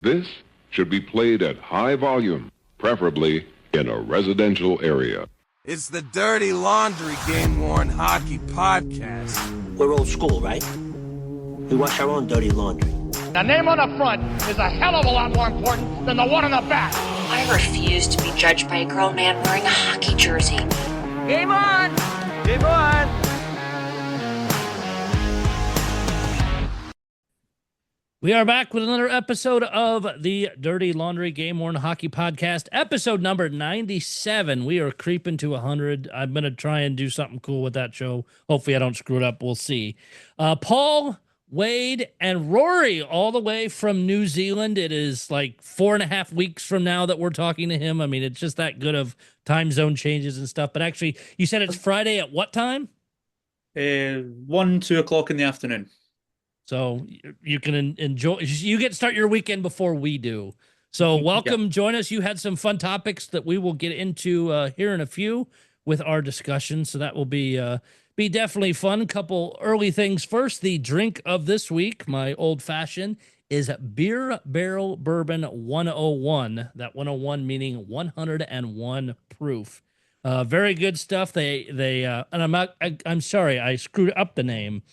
This should be played at high volume, preferably in a residential area. It's the Dirty Laundry Game-Worn Hockey Podcast. We're old school, right? We wash our own dirty laundry. The name on the front is a hell of a lot more important than the one on the back. I refuse to be judged by a grown man wearing a hockey jersey. Game on! Game on! We are back with another episode of the Dirty Laundry Game-Worn Hockey Podcast, episode number 97. We are creeping to 100. I'm going to try and do something cool with that show. Hopefully I don't screw it up. We'll see. Paul, Wade, and Rory all the way from New Zealand. It is like 4.5 weeks from now that we're talking to him. I mean, it's just that good of time zone changes and stuff. But actually, you said it's Friday at what time? 1-2 o'clock in the afternoon. So you can enjoy, you get to start your weekend before we do. So welcome, Join us. You had some fun topics that we will get into here in a few with our discussion. So that will be definitely fun. Couple early things first. The drink of this week, my old fashioned, is Beer Barrel Bourbon 101. That 101 meaning 101 proof. Very good stuff. And I'm sorry, I screwed up the name.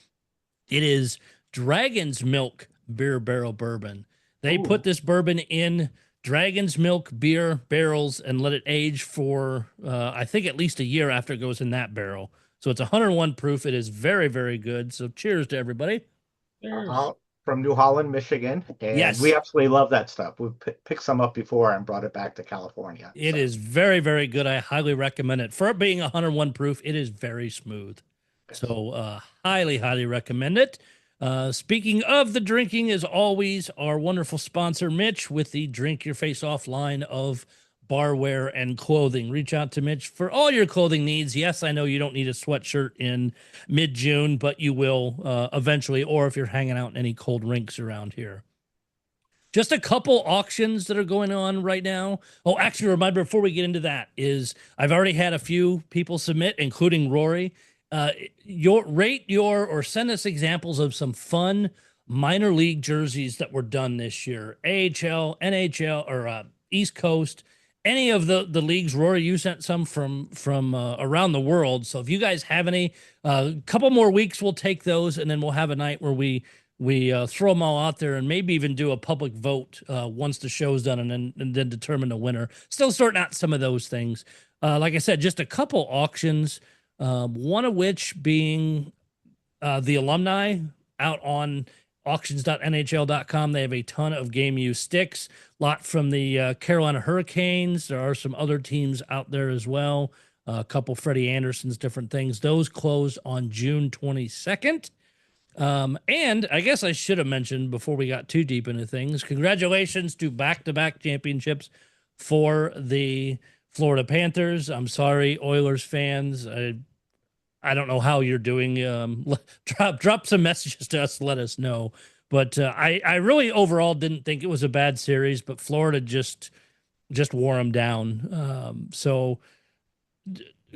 It is Dragon's Milk Beer Barrel Bourbon. They put this bourbon in Dragon's Milk beer barrels and let it age for, I think, at least a year after it goes in that barrel. So it's 101 proof. It is very, very good. So cheers to everybody. From New Holland, Michigan. And yes, we absolutely love that stuff. We've picked some up before and brought it back to California. It is very, very good. I highly recommend it. For it being 101 proof, it is very smooth. So highly, highly recommend it. Speaking of the drinking, as always, our wonderful sponsor, Mitch, with the Drink Your Face Off line of barware and clothing. Reach out to Mitch for all your clothing needs. Yes, I know you don't need a sweatshirt in mid-June, but you will eventually, or if you're hanging out in any cold rinks around here. Just a couple auctions that are going on right now. Oh, actually, reminder before we get into that is I've already had a few people submit, including Rory. Send us examples of some fun minor league jerseys that were done this year. AHL, NHL, or East Coast, any of the leagues. Rory, you sent some from around the world. So if you guys have any, couple more weeks, we'll take those, and then we'll have a night where we throw them all out there and maybe even do a public vote once the show's done, and then determine the winner. Still sorting out some of those things. Like I said, just a couple auctions. One of which being the alumni out on auctions.nhl.com. They have a ton of game used sticks, a lot from the Carolina Hurricanes. There are some other teams out there as well. A couple Freddie Andersons, different things. Those close on June 22nd. And I guess I should have mentioned before we got too deep into things, congratulations to back-to-back championships for the Florida Panthers. I'm sorry, Oilers fans. I don't know how you're doing. Drop some messages to us. Let us know. But I really overall didn't think it was a bad series, but Florida just wore them down. So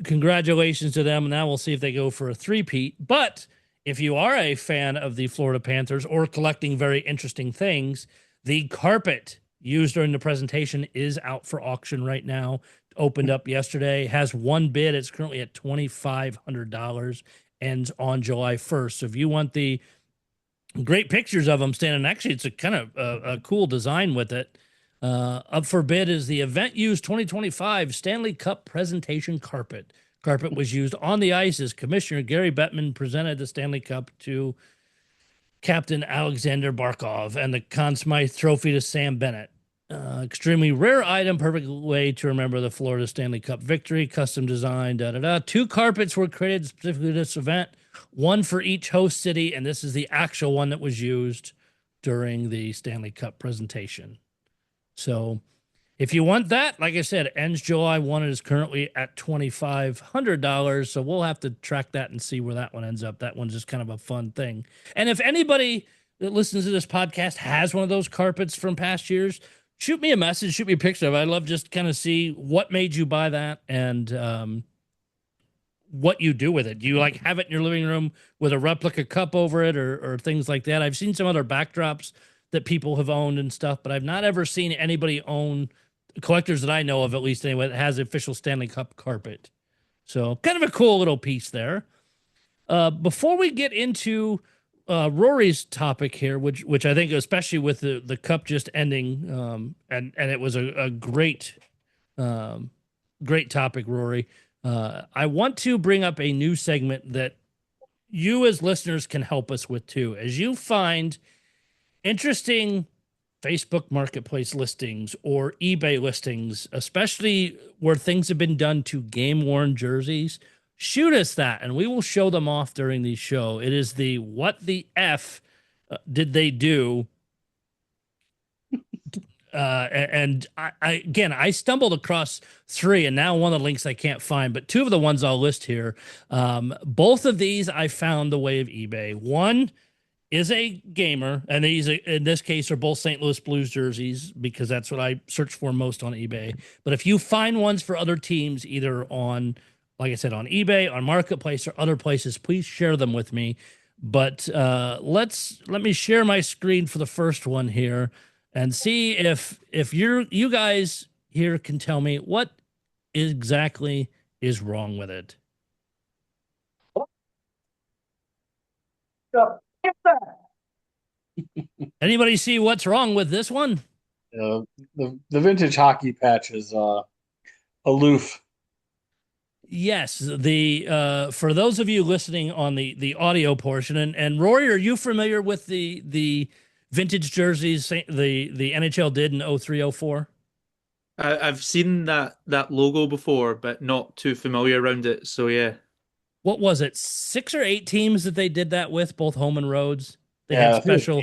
congratulations to them. And now we'll see if they go for a three-peat. But if you are a fan of the Florida Panthers or collecting very interesting things, the carpet used during the presentation is out for auction right now. Opened up yesterday, has one bid. It's currently at $2,500, ends on July 1st. So if you want the great pictures of them standing, actually it's a kind of a cool design with it. Up for bid is the Event Used 2025 Stanley Cup Presentation Carpet. Carpet was used on the ice as Commissioner Gary Bettman presented the Stanley Cup to Captain Alexander Barkov and the Conn Smythe Trophy to Sam Bennett. Extremely rare item, perfect way to remember the Florida Stanley Cup victory, custom design, Two carpets were created specifically for this event, one for each host city, and this is the actual one that was used during the Stanley Cup presentation. So if you want that, like I said, ends July 1. It is currently at $2,500, so we'll have to track that and see where that one ends up. That one's just kind of a fun thing. And if anybody that listens to this podcast has one of those carpets from past years, shoot me a message, shoot me a picture of it. I'd love just kind of see what made you buy that and what you do with it. Do you like have it in your living room with a replica cup over it or things like that? I've seen some other backdrops that people have owned and stuff, but I've not ever seen anybody own, collectors that I know of at least anyway, that has the official Stanley Cup carpet. So kind of a cool little piece there. Before we get into Rory's topic here, which I think, especially with the cup just ending, and it was a great topic, Rory. I want to bring up a new segment that you as listeners can help us with too, as you find interesting Facebook Marketplace listings or eBay listings, especially where things have been done to game-worn jerseys. Shoot us that, and we will show them off during the show. It is the What the F Did They Do? And I stumbled across 3, and now one of the links I can't find, but 2 of the ones I'll list here. Both of these I found the way of eBay. One is a gamer, and these in this case are both St. Louis Blues jerseys because that's what I search for most on eBay. But if you find ones for other teams, either on, like I said, on eBay, on Marketplace, or other places, please share them with me. But let me share my screen for the first one here and see if you guys here can tell me what exactly is wrong with it. Anybody see what's wrong with this one? The vintage hockey patch is aloof. Yes, for those of you listening on the audio portion, and Rory, are you familiar with the vintage jerseys the NHL did in 03-04? I've seen that logo before, but not too familiar around it. So yeah. What was it? 6 or 8 teams that they did that with, both home and roads. They Yeah, had special,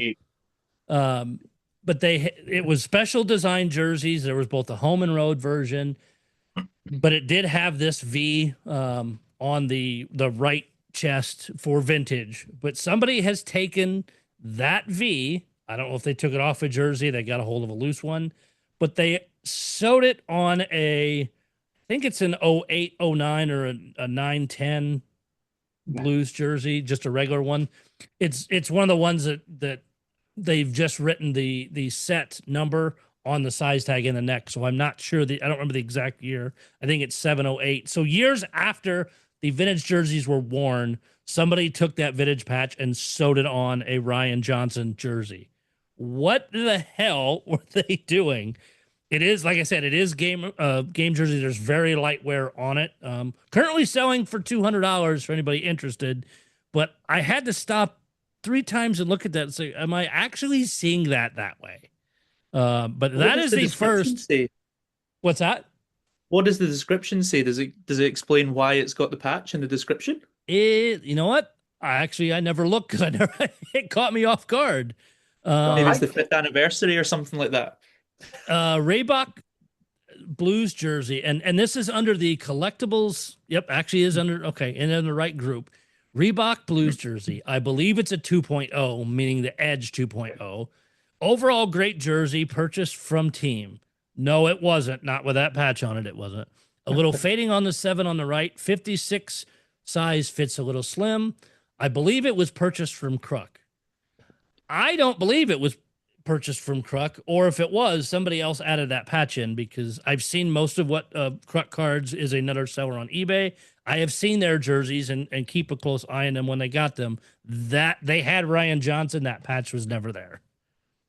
but it was special design jerseys. There was both a home and road version, but it did have this V on the right chest for vintage. But somebody has taken that V. I don't know if they took it off a jersey. They got a hold of a loose one, but they sewed it on I think it's an 08, 09 or a 9-10 Blues jersey, just a regular one. It's one of the ones that they've just written the set number on the size tag in the neck. So I'm not sure I don't remember the exact year. I think it's 708. So years after the vintage jerseys were worn, somebody took that vintage patch and sewed it on a Ryan Johnson jersey. What the hell were they doing? It is, like I said, it is game jersey. There's very light wear on it. Currently selling for $200 for anybody interested. But I had to stop 3 times and look at that and say, am I actually seeing that way? But that is the first. Say? What's that? What does the description say? Does it explain why it's got the patch in the description? You know what? I never looked because it caught me off guard. Maybe it's the 5th anniversary or something like that. Reebok Blues jersey, and this is under the collectibles. Yep, actually is under, okay, and in the right group. Reebok Blues jersey. I believe it's a 2.0, meaning the Edge 2.0. Overall great jersey purchased from team. No, it wasn't. Not with that patch on it, it wasn't. A little fading on the 7 on the right. 56 size fits a little slim. I believe it was purchased from Kruk. I don't believe it was purchased from Kruk, or if it was, somebody else added that patch in, because I've seen most of what Kruk Cards is another seller on eBay. I have seen their jerseys and keep a close eye on them when they got them. That they had Ryan Johnson, that patch was never there.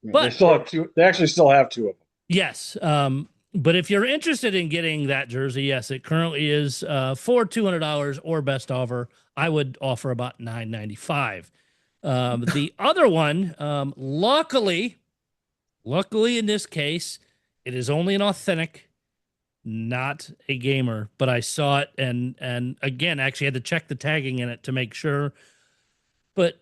Yeah, but they still have 2. They actually still have 2 of them. Yes. But if you're interested in getting that jersey, yes, it currently is for $200 or best offer. I would offer about $9.95. The other one, luckily in this case, it is only an authentic, not a gamer, but I saw it and again, actually had to check the tagging in it to make sure. But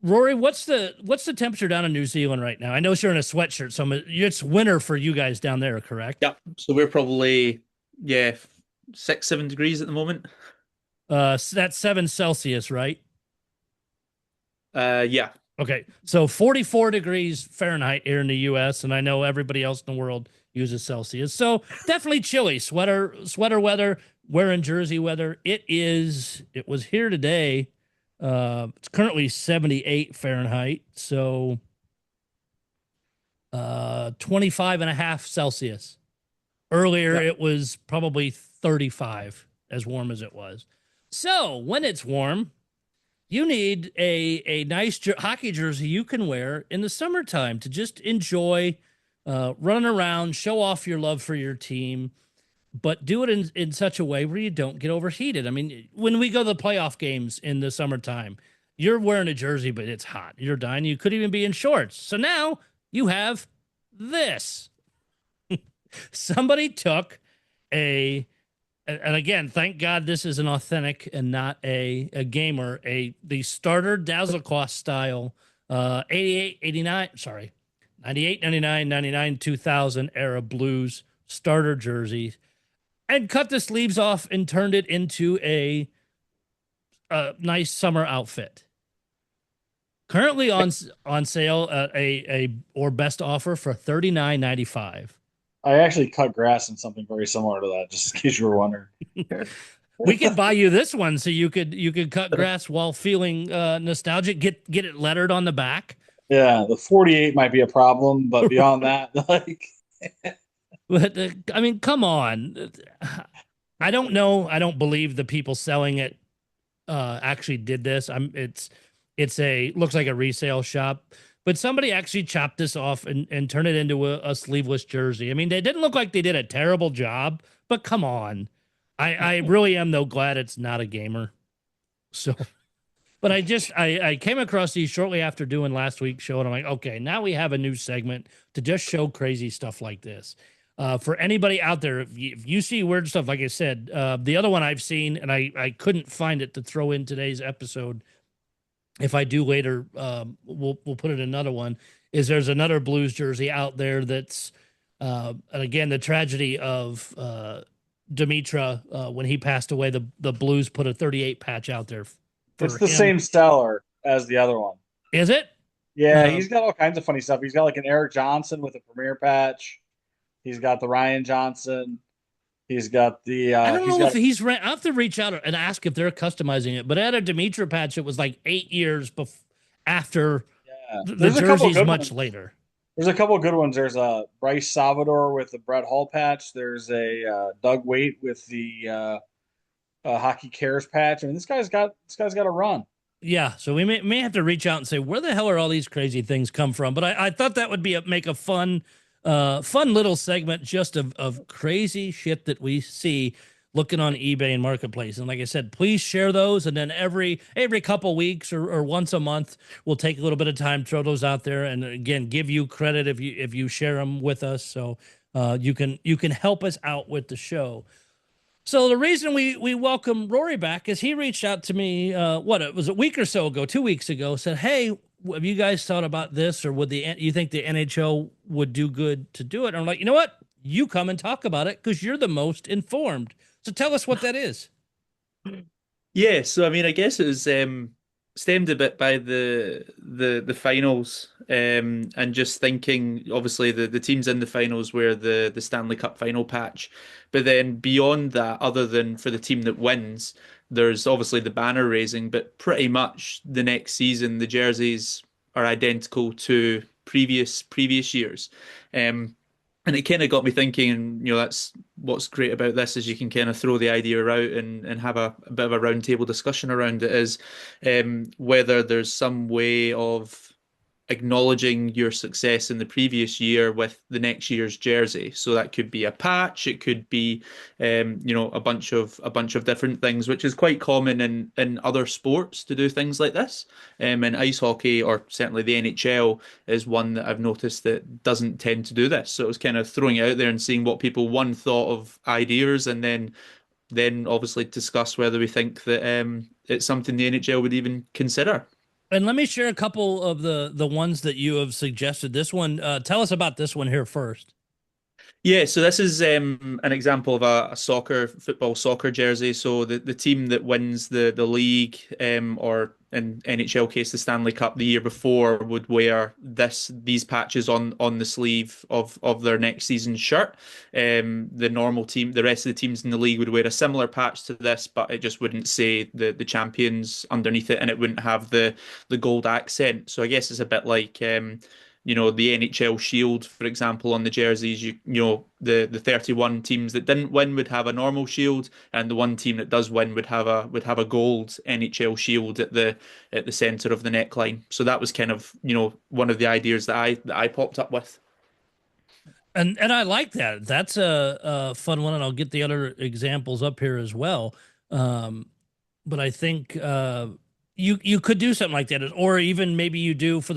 Rory, what's the temperature down in New Zealand right now? I know you're in a sweatshirt, so it's winter for you guys down there, correct? Yeah. So we're probably 6-7 degrees at the moment. That's 7 Celsius, right? Yeah. Okay, so 44 degrees Fahrenheit here in the U.S., and I know everybody else in the world uses Celsius. So definitely chilly. Sweater weather, wearing jersey weather. It was here today. It's currently 78 Fahrenheit. So 25 and a half Celsius. Earlier, Yeah. it was probably 35, as warm as it was. So when it's warm, you need a nice hockey jersey you can wear in the summertime to just enjoy running around, show off your love for your team, but do it in such a way where you don't get overheated. I mean, when we go to the playoff games in the summertime, you're wearing a jersey, but it's hot. You're dying. You could even be in shorts. So now you have this. Somebody took and again, thank God this is an authentic and not a gamer, the starter Dazzlecloth style 88, 89, sorry, 98, 99, 99, 2000 era Blues starter jersey, and cut the sleeves off and turned it into a nice summer outfit. Currently on sale at a or best offer for $39.95. I actually cut grass in something very similar to that, just in case you were wondering. We could buy you this one so you could cut grass while feeling nostalgic. Get it lettered on the back. Yeah, the 48 might be a problem, but beyond that, like, But I mean, come on. I don't know. I don't believe the people selling it actually did this. It's looks like a resale shop, but somebody actually chopped this off and turned it into a sleeveless jersey. I mean, they didn't look like they did a terrible job, but come on. I really am though glad it's not a gamer. So, but I came across these shortly after doing last week's show, and I'm like, okay, now we have a new segment to just show crazy stuff like this. For anybody out there, if you see weird stuff, like I said, the other one I've seen, and I couldn't find it to throw in today's episode. If I do later, we'll put it in another one. There's another Blues jersey out there that's, and again, the tragedy of Dimitra when he passed away. The Blues put a 38 patch out there. it's the same seller as the other one. Is it? Yeah, he's got all kinds of funny stuff. He's got like an Eric Johnson with a Premier patch. He's got the Ryan Johnson. He's got the. I don't know if he's. I have to reach out and ask if they're customizing it. But I had a Dimitra patch. It was like 8 years after the jersey's much later. There's a couple of good ones. There's a Bryce Salvador with the Brett Hull patch. There's a Doug Waite with the Hockey Cares patch. I mean, this guy's got a run. Yeah, so we may have to reach out and say, where the hell are all these crazy things come from? But I thought that would make a fun little segment just of crazy shit that we see looking on eBay and Marketplace. And like I said, please share those. And then every couple weeks or once a month, we'll take a little bit of time, throw those out there. And again, give you credit if you share them with us. So you can help us out with the show. So the reason we welcome Rory back is he reached out to me, it was a week or so ago, 2 weeks ago, said, hey, have you guys thought about this, or you think the NHL would do good to do it? And I'm like, you know what? You come and talk about it because you're the most informed. So tell us what that is. Yeah, so I mean, I guess it was stemmed a bit by the finals, and just thinking, obviously the teams in the finals wear the Stanley Cup final patch, but then beyond that, other than for the team that wins, there's obviously the banner raising, but pretty much the next season the jerseys are identical to previous years. And it kind of got me thinking, and that's what's great about this, is you can kind of throw the idea out and have a bit of a roundtable discussion around it, is whether there's some way of acknowledging your success in the previous year with the next year's jersey. So that could be a patch, it could be a bunch of different things, which is quite common in other sports to do things like this. And ice hockey, or certainly the NHL, is one that I've noticed that doesn't tend to do this. So it was kind of throwing it out there and seeing what people thought of ideas, and then obviously discuss whether we think that it's something the NHL would even consider. And let me share a couple of the ones that you have suggested. This one, tell us about this one here first. Yeah, so this is an example of a football soccer jersey. So the team that wins the league, or in NHL case the Stanley Cup the year before, would wear these patches on the sleeve of their next season's shirt. The normal team, the rest of the teams in the league, would wear a similar patch to this, but it just wouldn't say the champions underneath it, and it wouldn't have the gold accent. So I guess it's a bit like the NHL Shield, for example, on the jerseys. The 31 teams that didn't win would have a normal shield, and the one team that does win would have a gold NHL Shield at the center of the neckline. So that was kind of one of the ideas that I popped up with. And I like that. That's a fun one, and I'll get the other examples up here as well. But I think you could do something like that, or even maybe you do for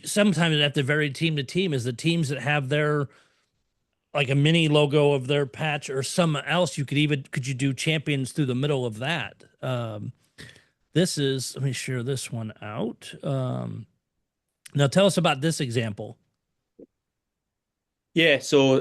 sometimes at the very team to team is the teams that have their like a mini logo of their patch or something else. Could you do champions through the middle of that? Let me share this one out. Now tell us about this example. Yeah, so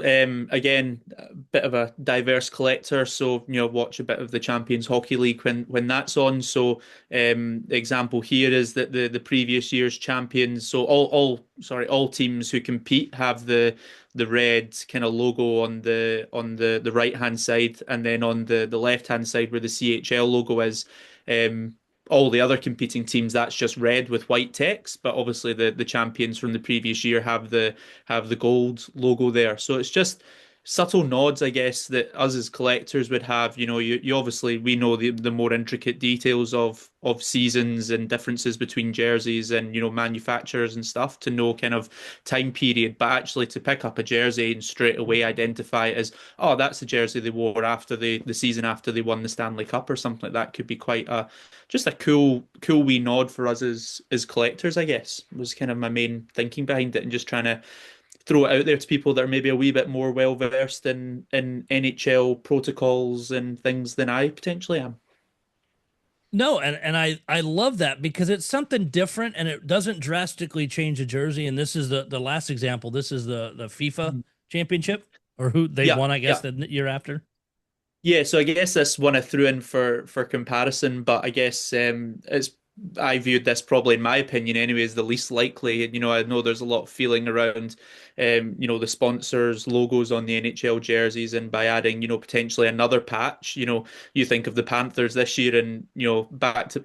again, a bit of a diverse collector. So watch a bit of the Champions Hockey League when that's on. So the example here is that the previous year's champions. So all teams who compete have the red kind of logo on the right hand side, and then on the left hand side where the CHL logo is. All the other competing teams, that's just red with white text, but obviously the champions from the previous year have the gold logo there. So it's just subtle nods, I guess, that us as collectors would have. You obviously, we know the more intricate details of seasons and differences between jerseys and manufacturers and stuff to know kind of time period, but actually to pick up a jersey and straight away identify it as, oh, that's the jersey they wore after the season after they won the Stanley Cup or something like that, could be quite just a cool wee nod for us as collectors, I guess, was kind of my main thinking behind it, and just trying to throw it out there to people that are maybe a wee bit more well versed in NHL protocols and things than I potentially am. No, and I love that because it's something different and it doesn't drastically change the jersey. And this is the last example. This is the FIFA championship, or who they won, I guess, the year after. Yeah, so I guess this one I threw in for comparison, but I guess I viewed this probably, in my opinion anyway, as the least likely. I know there's a lot of feeling around the sponsors logos on the NHL jerseys, and by adding potentially another patch, you think of the Panthers this year, and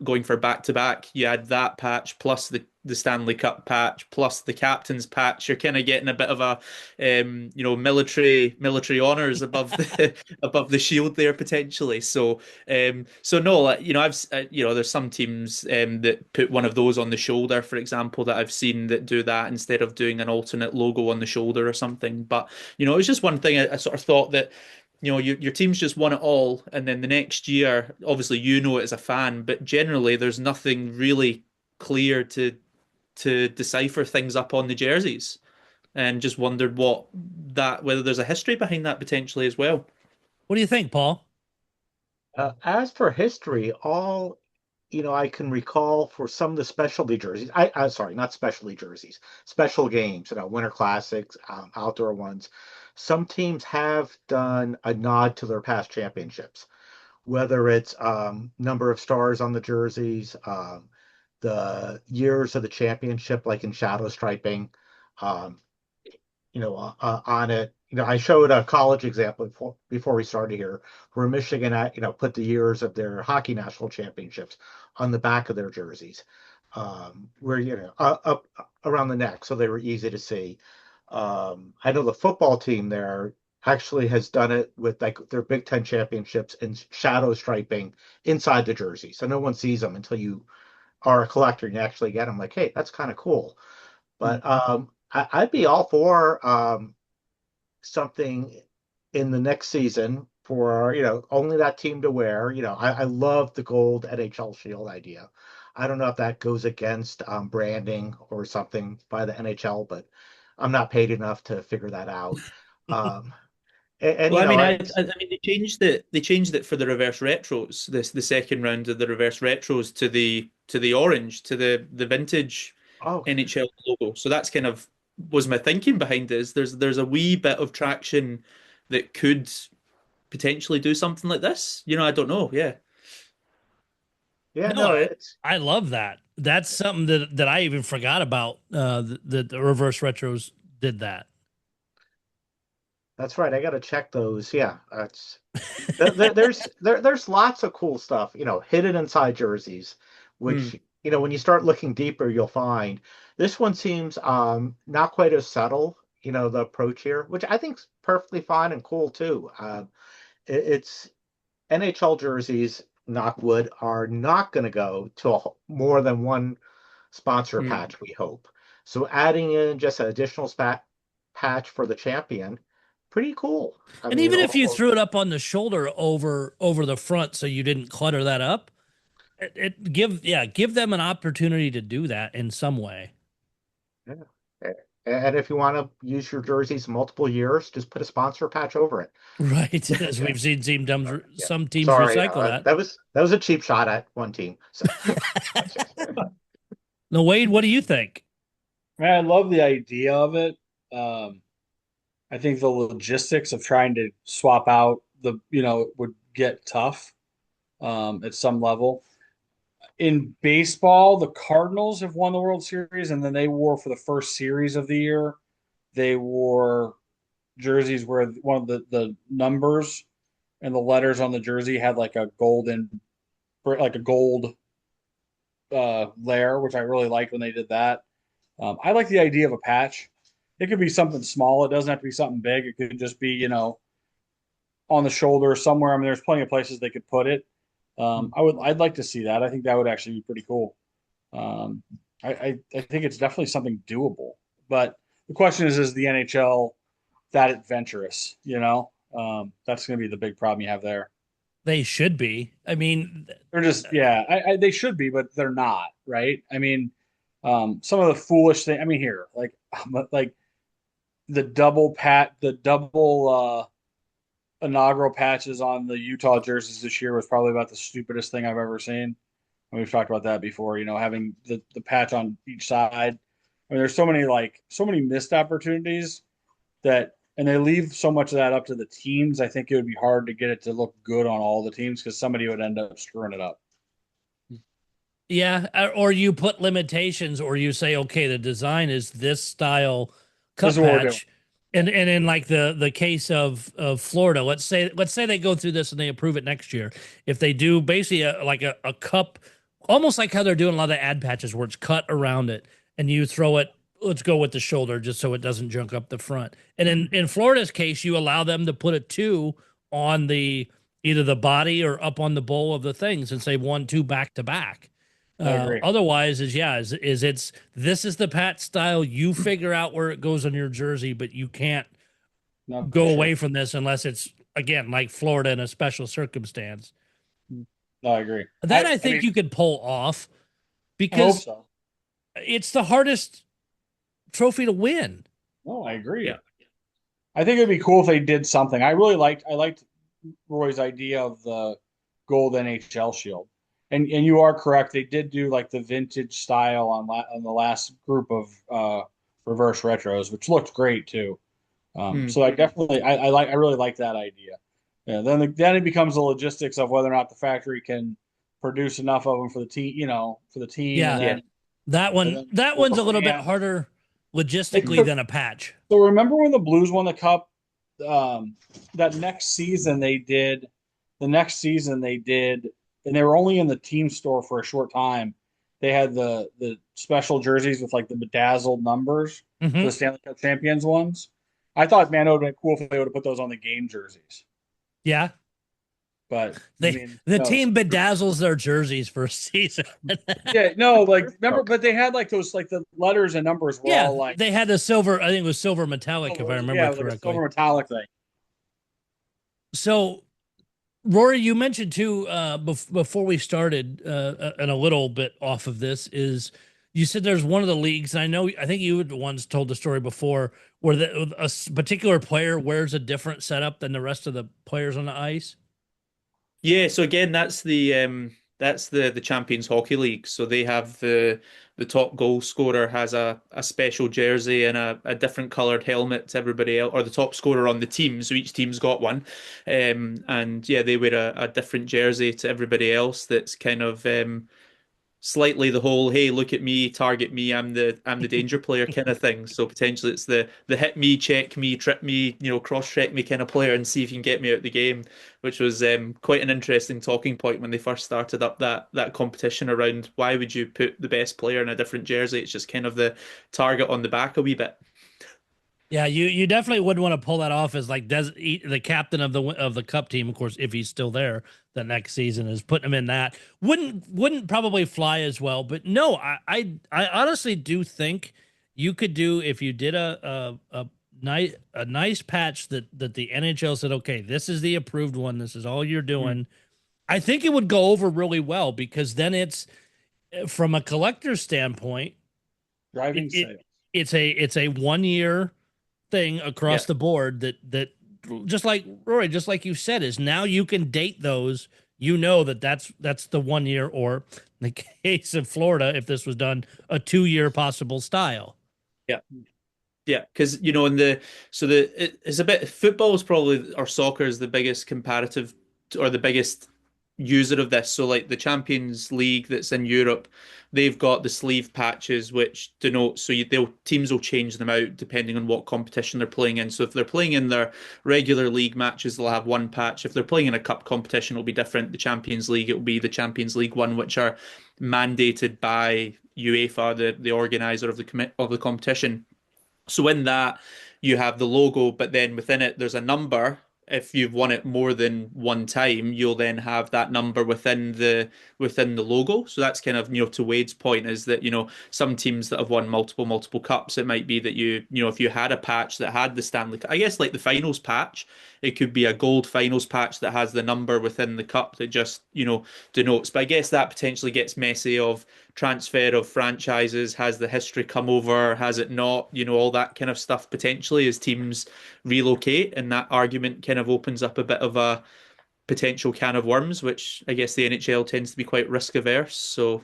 going for back to back, you add that patch plus the Stanley Cup patch plus the captain's patch, you're kind of getting a bit of a military honors above the shield there potentially. So no, I've there's some teams that put one of those on the shoulder, for example, that I've seen that do that instead of doing an alternate logo on the shoulder or something. But it was just one thing I sort of thought that your team's just won it all, and then the next year, obviously it as a fan, but generally there's nothing really clear to decipher things up on the jerseys, and just wondered whether there's a history behind that potentially as well. What do you think, Paul? As for history, all I can recall for some of the specialty jerseys, I'm sorry, not specialty jerseys, special games, Winter Classics, outdoor ones. Some teams have done a nod to their past championships, whether it's number of stars on the jerseys, the years of the championship, like in shadow striping, on it. I showed a college example before we started here, where Michigan, put the years of their hockey national championships on the back of their jerseys, where up around the neck, so they were easy to see. I know the football team there actually has done it with like their Big Ten championships and shadow striping inside the jersey, so no one sees them until you are a collector and you actually get them. Like, hey, that's kind of cool. But I'd be all for something in the next season for only that team to wear. I love the gold NHL Shield idea. I don't know if that goes against branding or something by the NHL, but I'm not paid enough to figure that out. They changed it. They changed it for the reverse retros. The second round of the reverse retros to the orange, to the vintage NHL logo. So that's kind of was my thinking behind this. There's a wee bit of traction that could potentially do something like this. I don't know. Yeah. Yeah. I love that. That's something that I even forgot about. The reverse retros did that. That's right. I got to check those. Yeah, there's lots of cool stuff, hidden inside jerseys, which when you start looking deeper, you'll find this one seems not quite as subtle. The approach here, which I think is perfectly fine and cool too. It's NHL jerseys, knock wood, are not going to go to more than one sponsor patch, we hope. So adding in just an additional patch for the champion, pretty cool. And even if you threw it up on the shoulder over the front, so you didn't clutter that up, give them an opportunity to do that in some way. Yeah. And if you want to use your jerseys multiple years, just put a sponsor patch over it. Right, as we've seen some teams Sorry, recycle that. That was a cheap shot at one team. So. Now, Wade, what do you think? Man, I love the idea of it. I think the logistics of trying to swap out would get tough at some level. In baseball, the Cardinals have won the World Series, and then they wore for the first series of the year, they wore jerseys where one of the numbers and the letters on the jersey had like a gold layer, which I really liked when they did that. I like the idea of a patch. It could be something small. It doesn't have to be something big. It could just be, on the shoulder somewhere. I mean, there's plenty of places they could put it. I'd like to see that. I think that would actually be pretty cool. I think it's definitely something doable. But the question is the NHL that adventurous? That's going to be the big problem you have there. They should be. I mean, they're just they should be, but they're not, right? I mean, some of the foolish thing. I mean, here, like the double inaugural patches on the Utah jerseys this year was probably about the stupidest thing I've ever seen. And we've talked about that before, having the patch on each side. I mean, there's so many missed opportunities and they leave so much of that up to the teams. I think it would be hard to get it to look good on all the teams because somebody would end up screwing it up. Yeah, or you put limitations, or you say, okay, the design is this style cut patch. And in like the case of Florida, let's say they go through this and they approve it next year. If they do basically a cup, almost like how they're doing a lot of ad patches where it's cut around it and you throw it, let's go with the shoulder just so it doesn't junk up the front. And in Florida's case, you allow them to put a 2 on either the body or up on the bowl of the things and say 1, 2 back to back. Otherwise this is the patch style. You figure out where it goes on your jersey, but you can't go away from this unless it's again like Florida in a special circumstance. No, I agree. That I think you could pull off because it's the hardest trophy to win. No, I agree. Yeah. I think it'd be cool if they did something. I liked Roy's idea of the gold NHL shield. And you are correct. They did do like the vintage style on the last group of reverse retros, which looked great too. So I really like that idea. Yeah. Then it becomes the logistics of whether or not the factory can produce enough of them for the team. For the team. Yeah. That one's a little bit harder logistically than a patch. So remember when the Blues won the Cup? That next season they did. And they were only in the team store for a short time. They had the special jerseys with like the bedazzled numbers, the Stanley Cup champions ones. I thought, man, it would have been cool if they would have put those on the game jerseys. Yeah. But team bedazzles their jerseys for a season. remember, but they had like those, like the letters and numbers were all like. They had the silver, I think it was silver metallic, if I remember correctly. Like a silver metallic thing. So, Rory, you mentioned too before we started, and a little bit off of this is you said there's one of the leagues. And I think you once told the story before where a particular player wears a different setup than the rest of the players on the ice. Yeah. So again, that's the Champions Hockey League. So they have the top goal scorer has a special jersey and a different coloured helmet to everybody else, or the top scorer on the team. So each team's got one. And they wear a different jersey to everybody else that's kind of slightly the whole, hey, look at me, target me, I'm the danger player kind of thing. So potentially it's the hit me, check me, trip me, cross check me kind of player and see if you can get me out of the game, which was quite an interesting talking point when they first started up that competition around why would you put the best player in a different jersey? It's just kind of the target on the back a wee bit. Yeah, you definitely wouldn't want to pull that off as like the captain of the cup team, of course, if he's still there the next season, is putting him in that. Wouldn't probably fly as well. But no, I honestly do think you could do, if you did a nice patch that the NHL said, okay, this is the approved one, this is all you're doing. I think it would go over really well, because then it's, from a collector's standpoint, Driving sales. It's a 1 year thing across the board that just like Rory, just like you said, is now you can date those, that's the 1 year, or in the case of Florida, if this was done, a 2 year possible style. Yeah, because it's a bit, football is probably, or soccer is the biggest comparative, or the biggest user of this. So like the Champions League that's in Europe, they've got the sleeve patches which denote, so teams will change them out depending on what competition they're playing in. So if they're playing in their regular league matches, they'll have one patch. If they're playing in a cup competition, it'll be different. The Champions League, it'll be the Champions League one, which are mandated by UEFA, the organizer of the competition. So in that, you have the logo, but then within it, there's a number. If you've won it more than one time, you'll then have that number within the logo. So that's kind of, to Wade's point, is that, some teams that have won multiple cups, it might be that if you had a patch that had the Stanley Cup, I guess like the finals patch, it could be a gold finals patch that has the number within the cup that just, denotes. But I guess that potentially gets messy of transfer of franchises. Has the history come over? Has it not? All that kind of stuff potentially as teams relocate, and that argument kind of opens up a bit of a potential can of worms, which I guess the NHL tends to be quite risk averse. So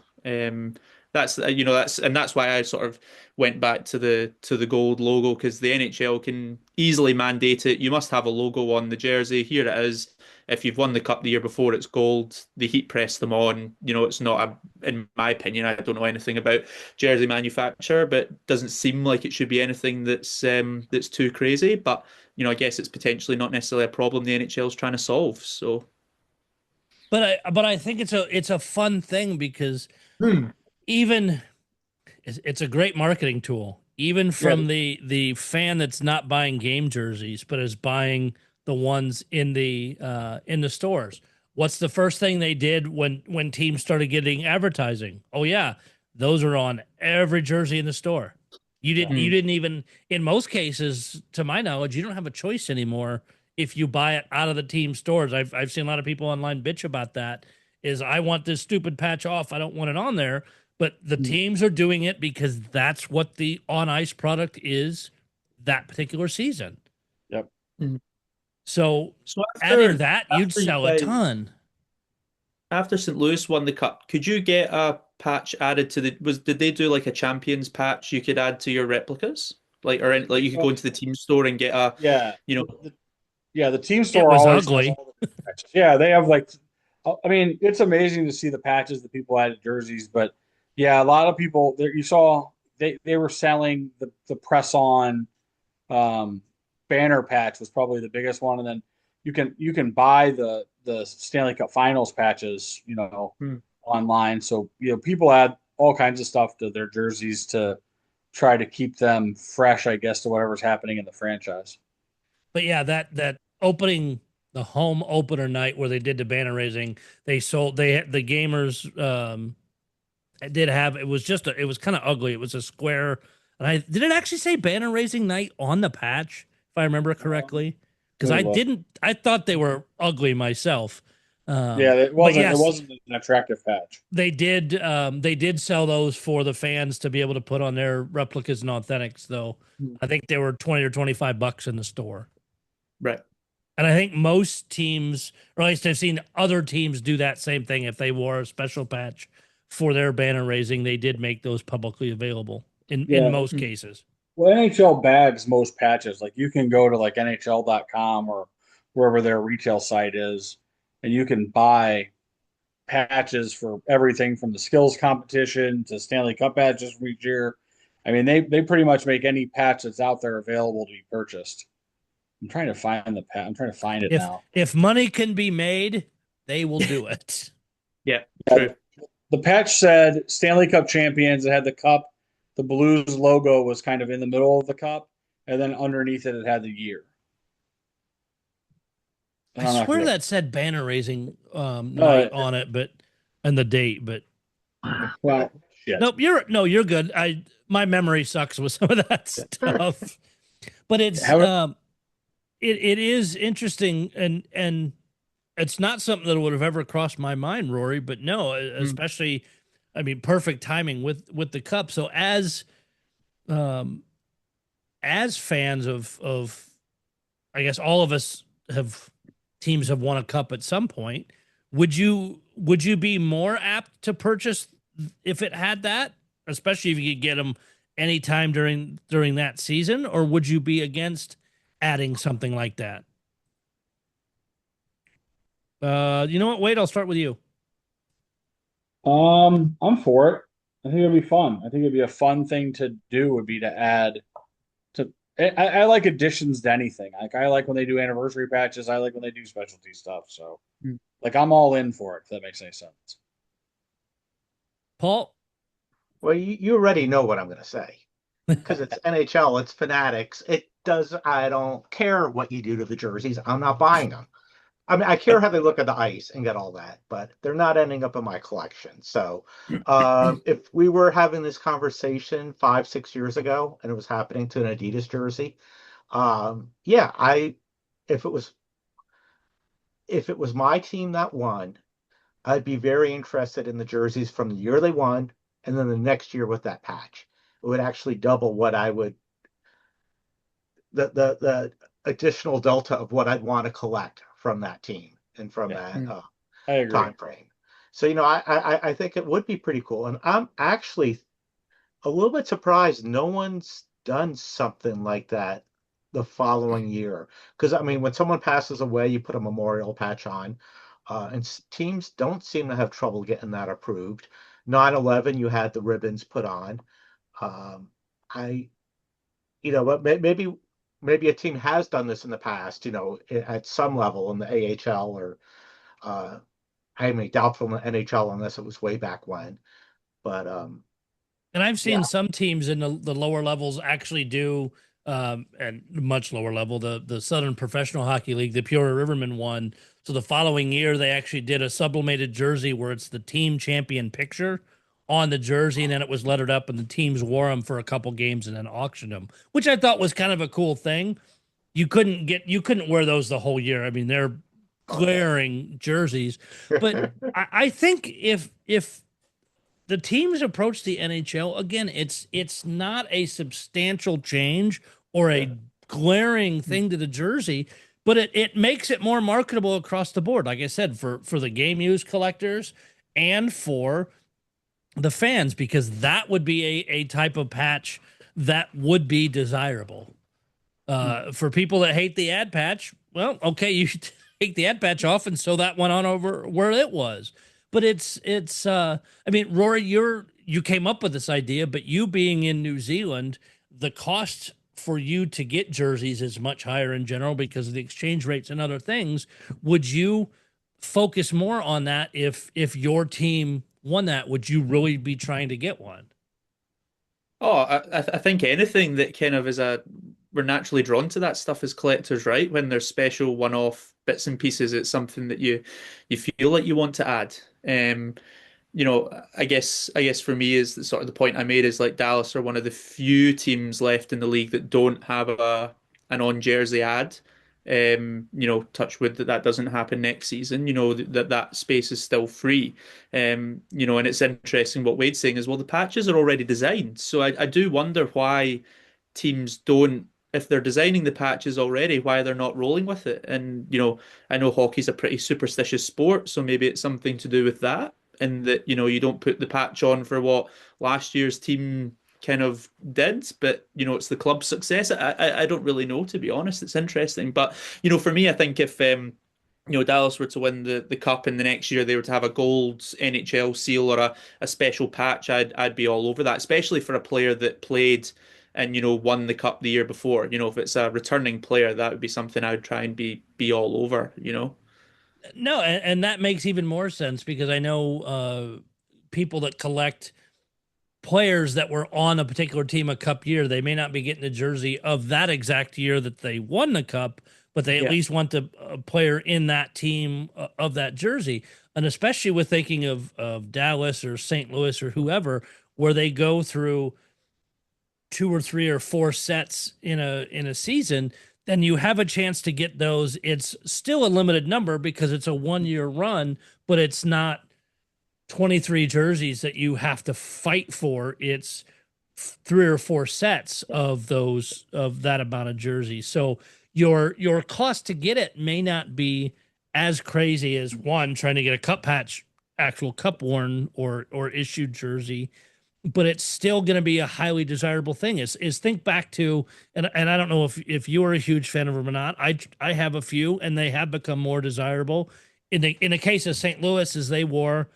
that's why I sort of went back to the gold logo, because the NHL can easily mandate it. You must have a logo on the jersey. Here it is. If you've won the cup the year before, it's gold. They heat press them on. It's not in my opinion, I don't know anything about jersey manufacture, but it doesn't seem like it should be anything that's too crazy. But I guess it's potentially not necessarily a problem the NHL is trying to solve. So, but I think it's a fun thing, because even it's a great marketing tool, even from the fan that's not buying game jerseys, but is buying the ones in the stores. What's the first thing they did when teams started getting advertising? Oh yeah, those are on every jersey in the store. You didn't even, in most cases, to my knowledge, you don't have a choice anymore if you buy it out of the team stores. I've seen a lot of people online bitch about that. Is, I want this stupid patch off. I don't want it on there. But the teams are doing it because that's what the on ice product is that particular season. Yep. So after, adding that, you'd sell a ton. After St. Louis won the cup, could you get a patch added to did they do like a champions patch you could add to your replicas? Like you could go into the team store and get a the team store it was always ugly. has all the patches. Yeah, they have I mean, it's amazing to see the patches that people added jerseys, but yeah, a lot of people there, you saw they were selling the press on banner patch was probably the biggest one, and then you can buy the Stanley Cup Finals patches, online. So people add all kinds of stuff to their jerseys to try to keep them fresh, I guess, to whatever's happening in the franchise. But yeah, that opening, the home opener night where they did the banner raising, the gamers did have, it was kind of ugly. It was a square, and did it actually say banner raising night on the patch, if I remember correctly? Because I thought they were ugly myself. It wasn't an attractive patch. They did sell those for the fans to be able to put on their replicas and authentics, though. I think they were $20 or $25 in the store. Right. And I think most teams, or at least I've seen other teams do that same thing. If they wore a special patch for their banner raising, they did make those publicly available in most cases. Well, NHL bags most patches. Like, you can go to like NHL.com or wherever their retail site is, and you can buy patches for everything from the skills competition to Stanley Cup patches from each year. I mean, they pretty much make any patch that's out there available to be purchased. I'm trying to find the patch. I'm trying to find it now. If money can be made, they will do it. Yeah, true. The patch said Stanley Cup champions. It had the cup. The Blues logo was kind of in the middle of the cup, and then underneath it, it had the year. I swear that said banner raising night on it, and the date, but well, shit. Nope, you're good. My memory sucks with some of that stuff. But it's it is interesting, and it's not something that would have ever crossed my mind, Rory, but no, especially I mean, perfect timing with the cup. So as fans of I guess all of us teams have won a cup at some point, would you be more apt to purchase if it had that, especially if you could get them anytime during that season, or would you be against adding something like that? You know what? Wait, I'll start with you. I'm for it. I think it'd be fun. I think it'd be a fun thing to do. Would be to add to. I like additions to anything. Like I like when they do anniversary patches. I like when they do specialty stuff. So, like I'm all in for it. If that makes any sense. Paul? Well, you already know what I'm going to say because it's NHL, it's Fanatics. I don't care what you do to the jerseys. I'm not buying them. I mean, I care how they look at the ice and get all that, but they're not ending up in my collection. So if we were having this conversation 5-6 years ago and it was happening to an Adidas jersey, if it was my team that won, I'd be very interested in the jerseys from the year they won and then the next year with that patch. It would actually double what I would the additional delta of what I'd want to collect from that team and from that time frame. So I think it would be pretty cool, and I'm actually a little bit surprised no one's done something like that the following year, because I mean when someone passes away you put a memorial patch on, and teams don't seem to have trouble getting that approved. 9/11 you had the ribbons put on. But maybe a team has done this in the past, at some level in the AHL or I mean doubtful in the NHL unless it was way back when. But and I've seen some teams in the lower levels actually do and much lower level, the Southern Professional Hockey League, the Peoria Rivermen won. So the following year they actually did a sublimated jersey where it's the team champion picture on the jersey, and then it was lettered up and the teams wore them for a couple games and then auctioned them, which I thought was kind of a cool thing. You couldn't wear those the whole year. I mean, they're glaring jerseys, but I think if the teams approach the NHL again, it's not a substantial change or a glaring thing to the jersey, but it makes it more marketable across the board. Like I said, for the game use collectors and for the fans, because that would be a type of patch that would be desirable. For people that hate the ad patch, well, okay, you should take the ad patch off and sew that one on over where it was. But it's I mean, Rory, you came up with this idea, but you being in New Zealand, the cost for you to get jerseys is much higher in general because of the exchange rates and other things. Would you focus more on that if your team won that? Would you really be trying to get one? Oh, I think anything that kind of we're naturally drawn to that stuff as collectors, right? When there's special one-off bits and pieces, it's something that you feel like you want to add. I guess for me is the sort of the point I made is like Dallas are one of the few teams left in the league that don't have an on-jersey ad. Touch wood that doesn't happen next season. That space is still free. And it's interesting what Wade's saying is, well, the patches are already designed. So I do wonder why teams don't, if they're designing the patches already, why they're not rolling with it. And I know hockey's a pretty superstitious sport, so maybe it's something to do with that, and that you don't put the patch on for what last year's team kind of did, but it's the club's success. I don't really know, to be honest. It's interesting, but for me, I think if Dallas were to win the cup and the next year they were to have a gold NHL seal or a special patch, I'd be all over that, especially for a player that played and won the cup the year before. If it's a returning player, that would be something I would try and be all over. No, and that makes even more sense because I know people that collect players that were on a particular team a cup year. They may not be getting a jersey of that exact year that they won the cup, but they at least want the player in that team of that jersey. And especially with thinking of Dallas or St. Louis or whoever, where they go through 2 or 3 or 4 sets in a season, then you have a chance to get those. It's still a limited number because it's a 1-year run, but it's not 23 jerseys that you have to fight for. It's 3 or 4 sets of that amount of jerseys. So your cost to get it may not be as crazy as one trying to get a cup patch, actual cup worn or issued jersey, but it's still going to be a highly desirable thing. Is think back to, and I don't know if you are a huge fan of them or not. I have a few, and they have become more desirable. In the case of St. Louis, as they wore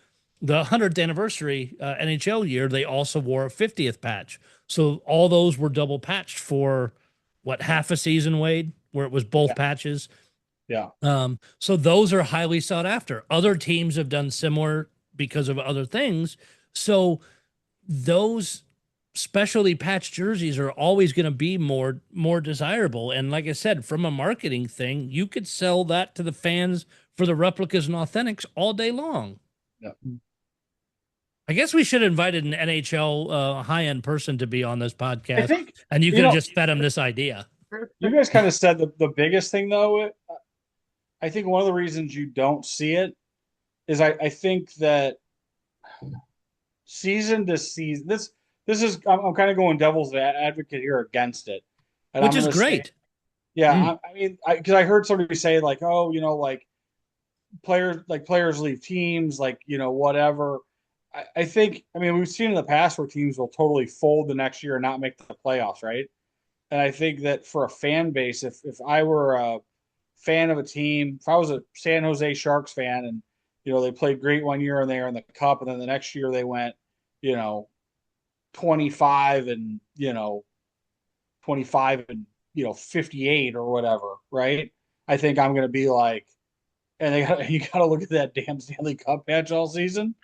the 100th anniversary NHL year, they also wore a 50th patch. So all those were double patched for half a season, Wade, where it was both patches. Yeah. So those are highly sought after. Other teams have done similar because of other things. So those specialty patch jerseys are always going to be more desirable. And like I said, from a marketing thing, you could sell that to the fans for the replicas and authentics all day long. Yeah. I guess we should have invited an NHL high-end person to be on this podcast, I think, and you could have just fed him this idea. You guys kind of said the biggest thing, though. I think one of the reasons you don't see it is I think that season to season, this is I'm kind of going devil's advocate here against it, and which is great. I mean, because I heard somebody say like, oh, like players leave teams, like whatever. I think, I mean, we've seen in the past where teams will totally fold the next year and not make the playoffs, right? And I think that for a fan base, if I were a fan of a team, if I was a San Jose Sharks fan and, they played great one year and they were in the cup, and then the next year they went, 25 and, 25 and, 58 or whatever, right? I think I'm going to be like, and you got to look at that damn Stanley Cup patch all season.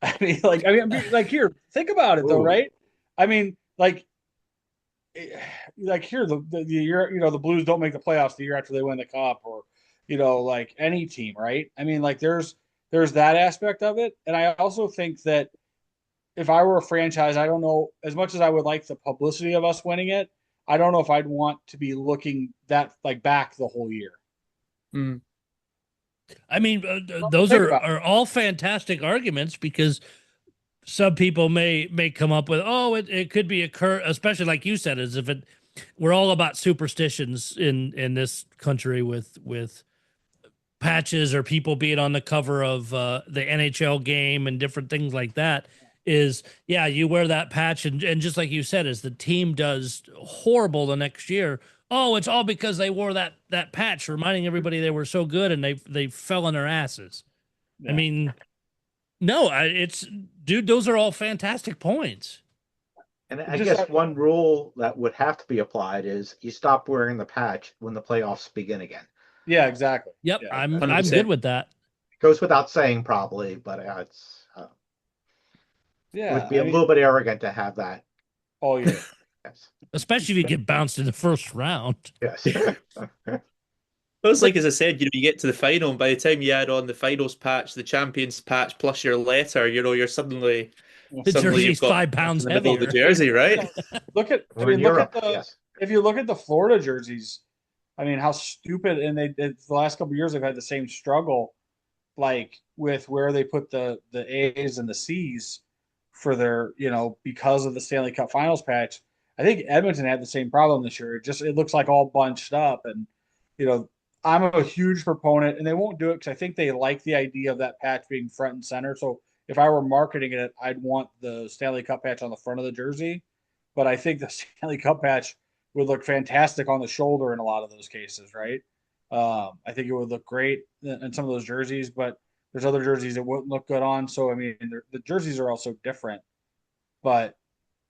I mean, here, think about it though, right? I mean, like here, the year, the Blues don't make the playoffs the year after they win the cup, or like any team, right? I mean, like there's that aspect of it, and I also think that if I were a franchise, I don't know, as much as I would like the publicity of us winning it, I don't know if I'd want to be looking that back the whole year. Mm. I mean, those are all fantastic arguments, because some people may come up with, it could be especially like you said, as if we're all about superstitions in this country with patches or people being on the cover of the NHL game and different things like that. You wear that patch and just like you said, as the team does horrible the next year, it's all because they wore that patch, reminding everybody they were so good and they fell on their asses. Yeah. I mean, no, those are all fantastic points. And I guess one rule that would have to be applied is you stop wearing the patch when the playoffs begin again. Yeah, exactly. Yep, yeah, I'm good with that. It goes without saying, probably, but it's it would be a little bit arrogant to have that. Oh yeah. Yes. Especially if you get bounced in the first round. Yes. Well, it's like, as I said, you get to the final, and by the time you add on the finals patch, the champions patch, plus your letter, you're suddenly the jersey's 5 pounds heavier. The jersey, right? If you look at the Florida jerseys, I mean, how stupid, and the last couple of years they've had the same struggle, like with where they put the A's and the C's for their, because of the Stanley Cup Finals patch. I think Edmonton had the same problem this year. It looks like all bunched up, and I'm a huge proponent, and they won't do it because I think they like the idea of that patch being front and center. So if I were marketing it, I'd want the Stanley Cup patch on the front of the jersey. But I think the Stanley Cup patch would look fantastic on the shoulder in a lot of those cases, right? I think it would look great in some of those jerseys, but there's other jerseys that wouldn't look good on. So I mean, the jerseys are also different. But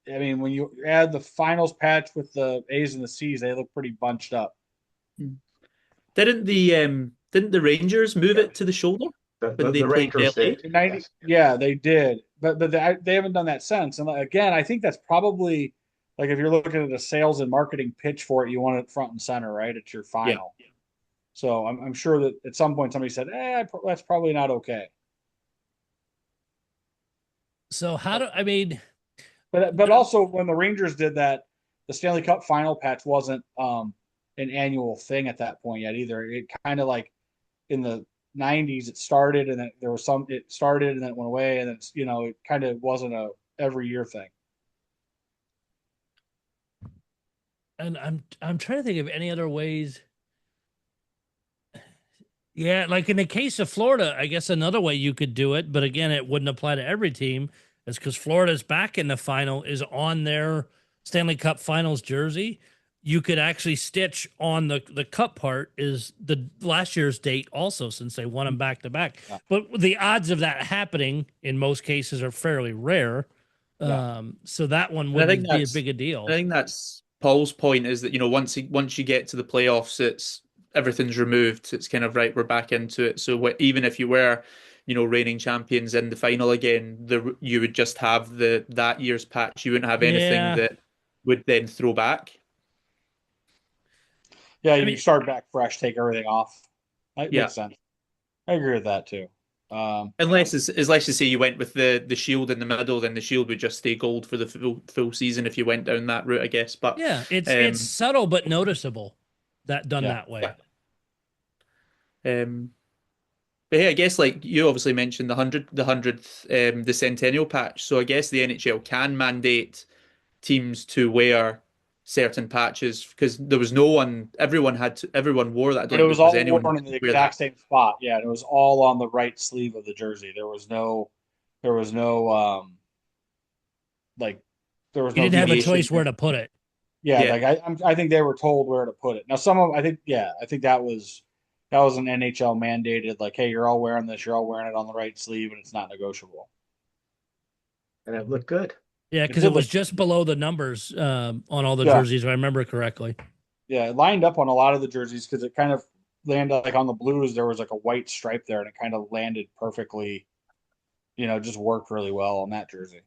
I mean, when you add the finals patch with the A's and the C's, they look pretty bunched up. Didn't the Rangers move it to the shoulder when they The played Rangers LA? did. Yes. Yeah, they did, but they haven't done that since. And again, I think that's probably like if you're looking at a sales and marketing pitch for it, you want it front and center, right? It's your final. Yeah. So I'm sure that at some point somebody said, that's probably not okay. So I mean, But also when the Rangers did that, the Stanley Cup final patch wasn't an annual thing at that point yet either. It kind of like in the 90s it started, and then it started and then it went away, and then it kind of wasn't a every year thing. and I'm trying to think of any other ways. Yeah, like in the case of Florida, I guess another way you could do it, but again, it wouldn't apply to every team, is because Florida's back in the final is on their Stanley Cup Finals jersey. You could actually stitch on the cup part is the last year's date also, since they won them back to back. Yeah. But the odds of that happening in most cases are fairly rare. Yeah. So that one wouldn't be as big a deal. I think that's Paul's point, is that once you get to the playoffs, everything's removed. It's kind of right, we're back into it. So even if you were, reigning champions in the final again, you would just have that year's patch. You wouldn't have anything that would then throw back. Yeah, you start back fresh, take everything off. That Yeah. makes sense. I agree with that too. Unless let's just say you went with the shield in the middle, then the shield would just stay gold for the full season if you went down that route, I guess. But yeah, it's subtle but noticeable that way. But hey, I guess like you obviously mentioned the 100th, the centennial patch. So I guess the NHL can mandate teams to wear certain patches, because there was no one. Everyone wore that. But it was all worn in the exact same spot. Yeah, and it was all on the right sleeve of the jersey. There was no You didn't have a choice where to put it. Yeah, like I think they were told where to put it. Now some of I think that was an NHL mandated, like, hey, you're all wearing this, you're all wearing it on the right sleeve, and it's not negotiable. And it looked good. Yeah, because it was just below the numbers on all the jerseys, if I remember correctly. Yeah, it lined up on a lot of the jerseys because it kind of landed, like on the Blues, there was like a white stripe there, and it kind of landed perfectly, just worked really well on that jersey.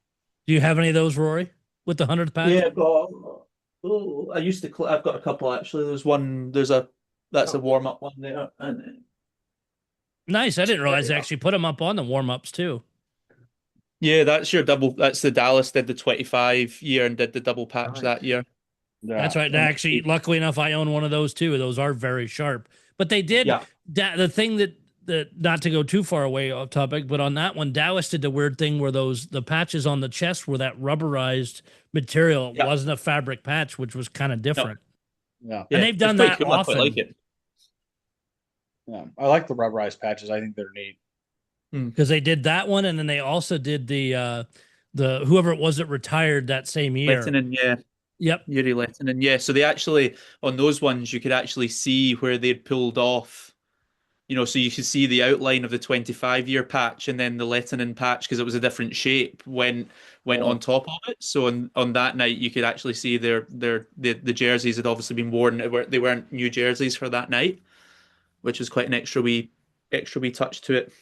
Do you have any of those, Rory, with the 100th patch? Yeah, I've got a couple actually. That's a warm-up one there. Nice. I didn't realize they actually put them up on the warm-ups too. Yeah, that's the Dallas did the 25 year and did the double patch that year. Yeah. That's right. Actually, luckily enough, I own one of those too. Those are very sharp. But they did the thing that not to go too far away off topic, but on that one, Dallas did the weird thing where the patches on the chest were that rubberized material. It wasn't a fabric patch, which was kind of different. Yeah. And they've done that cool. often. I like it. Yeah, I like the rubberized patches. I think they're neat. Because they did that one, and then they also did the whoever it was that retired that same year. Lehtinen, yeah. Yep. Yuri Lehtinen, yeah. So they actually, on those ones, you could actually see where they'd pulled off, so you could see the outline of the 25-year patch, and then the Lehtinen patch, because it was a different shape, went on top of it. So on that night, you could actually see the jerseys had obviously been worn. They weren't new jerseys for that night, which was quite an extra wee touch to it.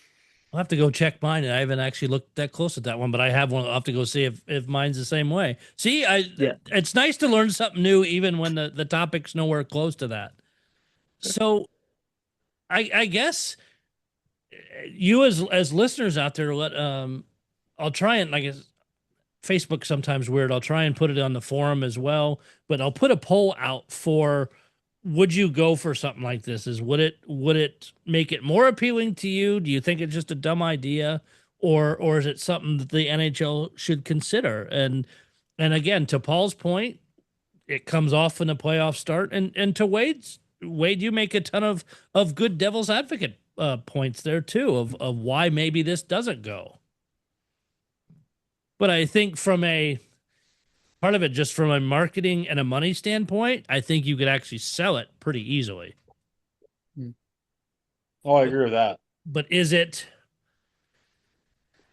I'll have to go check mine. I haven't actually looked that close at that one, but I have one. I'll have to go see if mine's the same way. See, it's nice to learn something new, even when the topic's nowhere close to that. So I guess you as listeners out there, I'll try and, like, Facebook sometimes weird. I'll try and put it on the forum as well, but I'll put a poll out for, would you go for something like this? Would it make it more appealing to you? Do you think it's just a dumb idea, or is it something that the NHL should consider? And again, to Paul's point, it comes off when the playoffs start, and to Wade, you make a ton of good devil's advocate points there too of why maybe this doesn't go. But I think from part of it, just from a marketing and a money standpoint, I think you could actually sell it pretty easily. Oh, I agree with that. But is it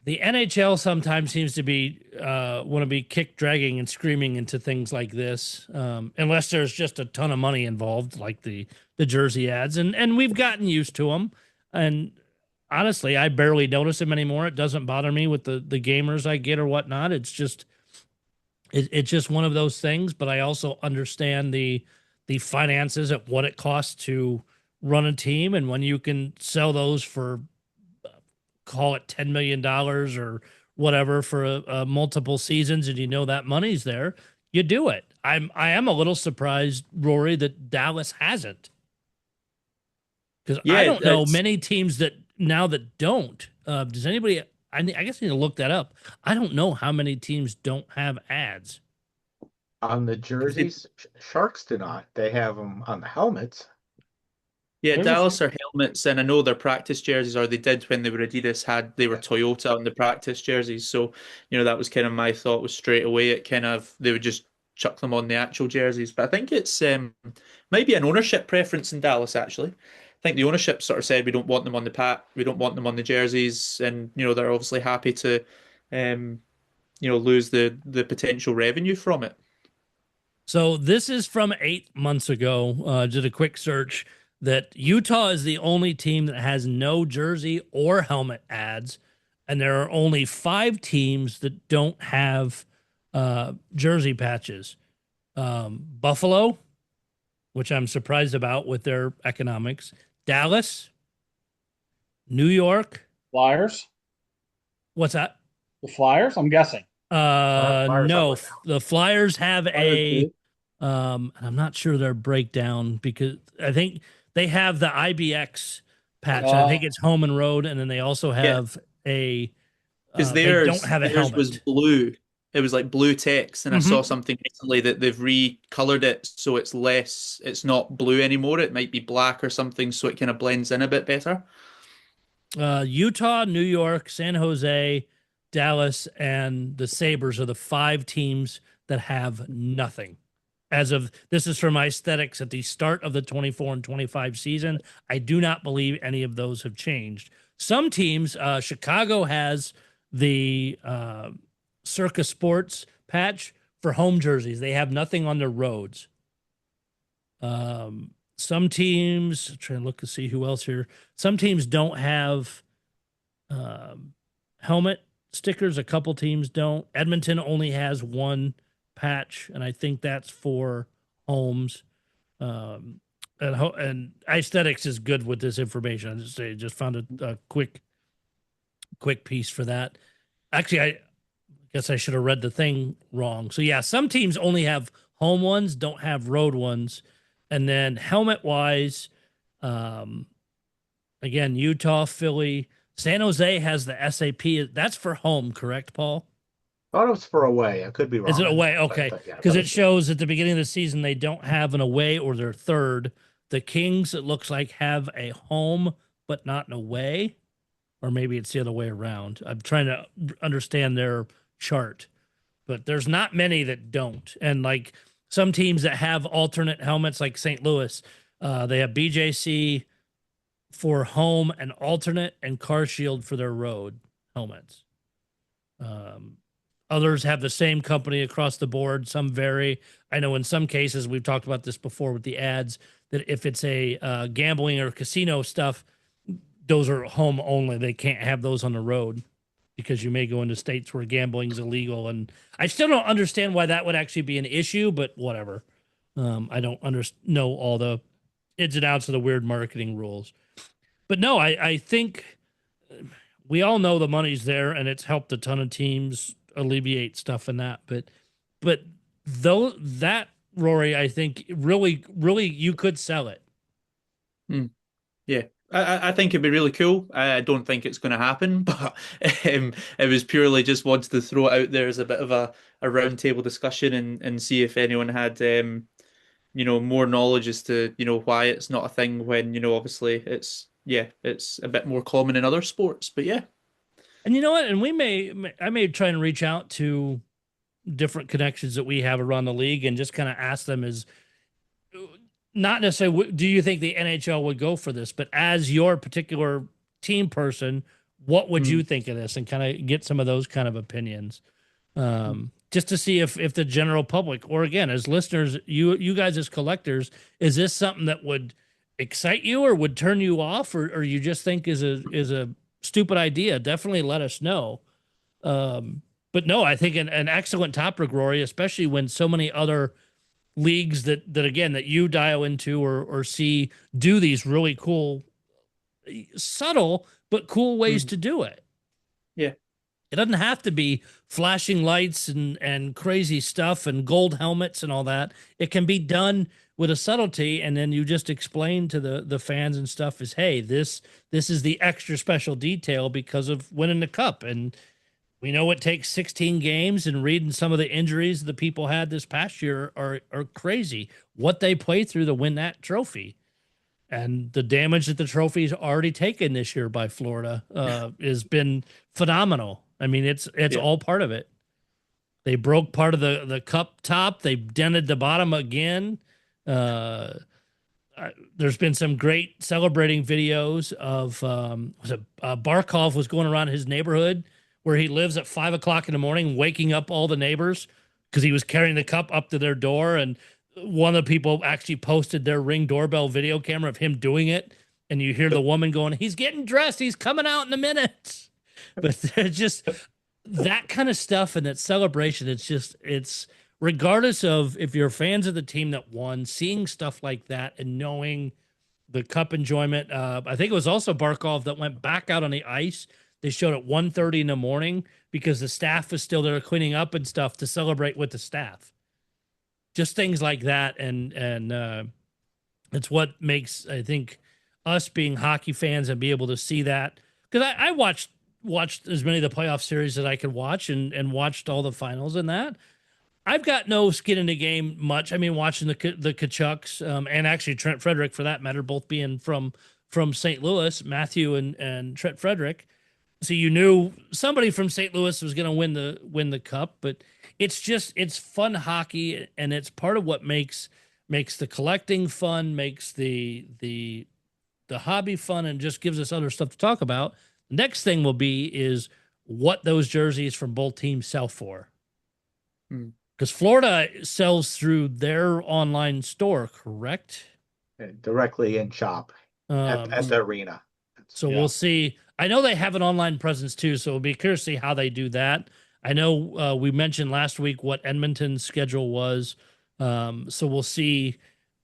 the NHL sometimes seems to be want to be kick dragging and screaming into things like this, unless there's just a ton of money involved, like the jersey ads, and we've gotten used to them. And honestly, I barely notice them anymore. It doesn't bother me with the gamers I get or whatnot. It's just it's just one of those things. But I also understand the finances at what it costs to run a team, and when you can sell those for call it $10 million or whatever for a multiple seasons, and you know that money's there, you do it. I am a little surprised, Rory, that Dallas hasn't, because I don't know many teams that don't. Does anybody? I guess I need to look that up. I don't know how many teams don't have ads on the jerseys. Sharks do not. They have them on the helmets. Yeah, Dallas are helmets, and I know their practice jerseys, or they did when they were Adidas, they were Toyota on the practice jerseys. So, that was kind of my thought was straight away. They would just chuck them on the actual jerseys. But I think it's maybe an ownership preference in Dallas, actually. I think the ownership sort of said we don't want them on we don't want them on the jerseys, and they're obviously happy to lose the potential revenue from it. So this is from 8 months ago. Did a quick search that Utah is the only team that has no jersey or helmet ads, and there are only 5 teams that don't have jersey patches. Buffalo, which I'm surprised about with their economics. Dallas, New York. Flyers? What's that? The Flyers, I'm guessing. No, the Flyers have and I'm not sure their breakdown, because I think they have the IBX patch. I think it's home and road, and then they also have a because they don't have a helmet. Was blue. It was like blue text, and I saw something recently that they've recolored it so it's not blue anymore. It might be black or something, so it kind of blends in a bit better. Utah, New York, San Jose, Dallas, and the Sabres are the 5 teams that have nothing. This is from Aesthetics at the start of the 24 and 25 season. I do not believe any of those have changed. Some teams, Chicago has the Circa Sports patch for home jerseys. They have nothing on their roads. Some teams, I'm trying to look to see who else here. Some teams don't have helmet stickers. A couple teams don't. Edmonton only has 1 patch, and I think that's for homes. And Aesthetics is good with this information. I just found a quick piece for that. Actually, I guess I should have read the thing wrong. So yeah, some teams only have home ones, don't have road ones. And then helmet wise, again, Utah, Philly, San Jose has the SAP. That's for home, correct, Paul? I thought it was for away. I could be wrong. Is it away? Okay. Because it shows at the beginning of the season they don't have an away, or they're third. The Kings, it looks like, have a home but not an away. Or maybe it's the other way around. I'm trying to understand their chart. But there's not many that don't. And like some teams that have alternate helmets, like St. Louis, they have BJC for home and alternate, and Car Shield for their road helmets. Others have the same company across the board. Some vary. I know in some cases, we've talked about this before with the ads, that if it's a gambling or casino stuff, those are home only. They can't have those on the road, because you may go into states where gambling is illegal. And I still don't understand why that would actually be an issue, but whatever. I don't know all the ins and outs of the weird marketing rules. But no, I think we all know the money's there, and it's helped a ton of teams alleviate stuff in that. But though that, Rory, I think really you could sell it. Yeah. I think it'd be really cool. I don't think it's going to happen, but it was purely just wanted to throw it out there as a bit of a roundtable discussion and see if anyone had more knowledge as to why it's not a thing when obviously it's a bit more common in other sports. But yeah. And you know what? And I may try and reach out to different connections that we have around the league and just kind of ask them, not necessarily, do you think the NHL would go for this, but as your particular team person, what would you think of this, and kind of get some of those kind of opinions, just to see if the general public, or again, as listeners, you guys as collectors, is this something that would excite you or would turn you off, or you just think is a stupid idea? Definitely let us know. But no, I think an excellent topic, Rory, especially when so many other leagues that again, that you dial into or see do these really cool, subtle but cool ways to do it. Yeah. It doesn't have to be flashing lights and crazy stuff and gold helmets and all that. It can be done with a subtlety, and then you just explain to the fans and stuff is, hey, this is the extra special detail because of winning the cup. And we know it takes 16 games, and reading some of the injuries the people had this past year are crazy. What they played through to win that trophy, and the damage that the trophy's already taken this year by Florida has been phenomenal. I mean, it's all part of it. They broke part of the cup top. They dented the bottom again. There's been some great celebrating videos of Barkov was going around his neighborhood where he lives at 5 o'clock in the morning, waking up all the neighbors because he was carrying the cup up to their door. And one of the people actually posted their Ring doorbell video camera of him doing it. And you hear the woman going, he's getting dressed. He's coming out in a minute. But they're just that kind of stuff and that celebration. It's regardless of if you're fans of the team that won, seeing stuff like that and knowing the cup enjoyment. I think it was also Barkov that went back out on the ice. They showed at 1:30 in the morning because the staff was still there cleaning up and stuff to celebrate with the staff. Just things like that. And it's what makes, I think, us being hockey fans and be able to see that. Because I watched as many of the playoff series as I could watch and watched all the finals and that. I've got no skin in the game much. I mean, watching the Kachucks and actually Trent Frederick, for that matter, both being from St. Louis, Matthew and Trent Frederick. So you knew somebody from St. Louis was going to win the cup, but it's fun hockey, and it's part of what makes the collecting fun, makes the hobby fun, and just gives us other stuff to talk about. Next thing is what those jerseys from both teams sell for. Because Florida sells through their online store, correct? Directly in shop at the arena. So we'll see. I know they have an online presence too, so we'll be curious to see how they do that. I know we mentioned last week what Edmonton's schedule was. So we'll see,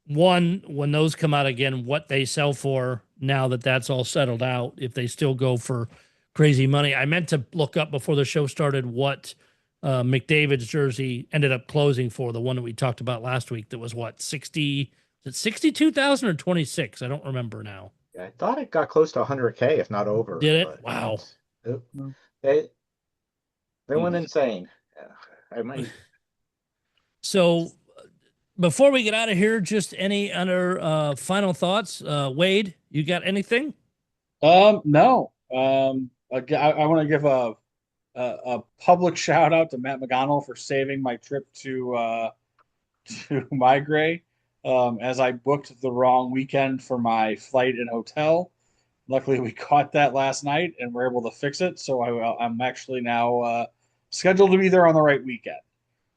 when those come out again, what they sell for now that that's all settled out, if they still go for crazy money. I meant to look up before the show started what McDavid's jersey ended up closing for, the one that we talked about last week that was what, 62,000 or 26? I don't remember now. Yeah, I thought it got close to 100K, if not over. Did it? Wow. They went insane. I might. So before we get out of here, just any other final thoughts? Wade, you got anything? No. I want to give a public shout out to Matt McGonnell for saving my trip to Migrey, as I booked the wrong weekend for my flight and hotel. Luckily, we caught that last night and were able to fix it. So I'm actually now scheduled to be there on the right weekend.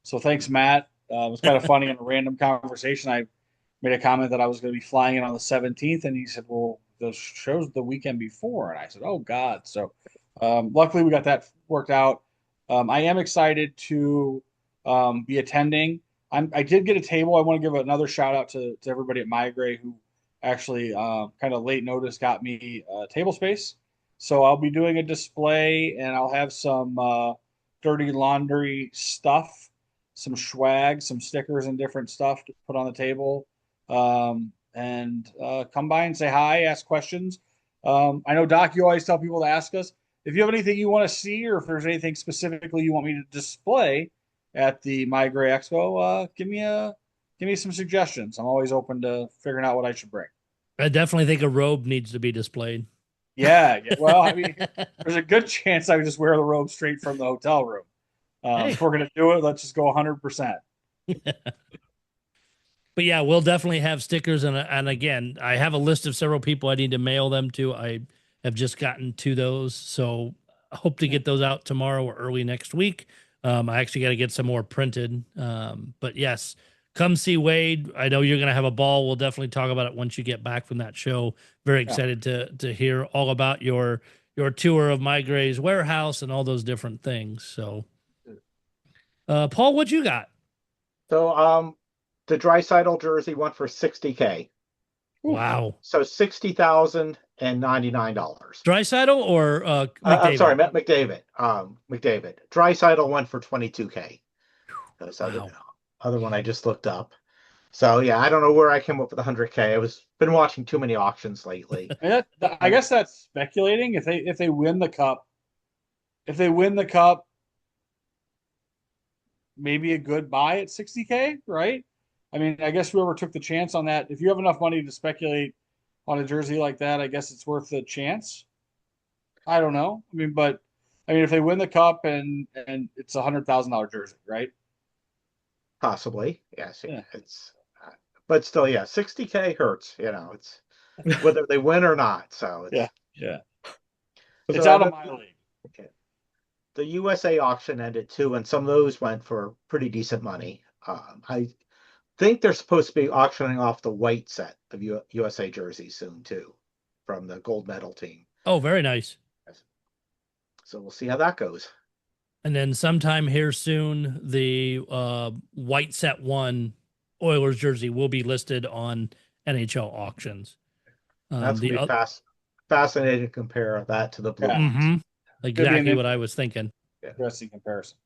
So thanks, Matt. It was kind of funny in a random conversation. I made a comment that I was going to be flying in on the 17th, and he said, well, the show's the weekend before. And I said, oh, God. So luckily, we got that worked out. I am excited to be attending. I did get a table. I want to give another shout out to everybody at Migrey who actually kind of late notice got me table space. So I'll be doing a display, and I'll have some dirty laundry stuff, some swag, some stickers and different stuff to put on the table. And come by and say hi, ask questions. I know, Doc, you always tell people to ask us if you have anything you want to see, or if there's anything specifically you want me to display at the Migrey Expo, give me some suggestions. I'm always open to figuring out what I should bring. I definitely think a robe needs to be displayed. Yeah. Well, I mean, there's a good chance I would just wear the robe straight from the hotel room. If we're going to do it, let's just go 100%. But yeah, we'll definitely have stickers. And again, I have a list of several people I need to mail them to. I have just gotten to those. So I hope to get those out tomorrow or early next week. I actually got to get some more printed. But yes, come see Wade. I know you're going to have a ball. We'll definitely talk about it once you get back from that show. Very excited to hear all about your tour of Migre's warehouse and all those different things. So, Paul, what you got? So, the Draisaitl jersey went for $60K. Wow. So $60,099. Draisaitl or McDavid? I'm sorry, McDavid. McDavid. Draisaitl went for $22K. This other one I just looked up. So yeah, I don't know where I came up with $100K. I been watching too many auctions lately. I guess that's speculating. If they win the cup, maybe a good buy at $60K, right? I mean, I guess whoever took the chance on that, if you have enough money to speculate on a jersey like that, I guess it's worth the chance. I don't know. But if they win the cup and it's $100,000 jersey, right? Possibly, yes. Yeah. It's, but still, yeah, $60K hurts. It's whether they win or not. So yeah. It's out of my league. Okay. The USA auction ended too, and some of those went for pretty decent money. I think they're supposed to be auctioning off the white set of USA jerseys soon too, from the gold medal team. Oh, very nice. So we'll see how that goes. And then sometime here soon, the white set 1 Oilers jersey will be listed on NHL auctions. That's going to be fascinating to compare that to the blue. Mm-hmm. Exactly what I was thinking. Interesting comparison.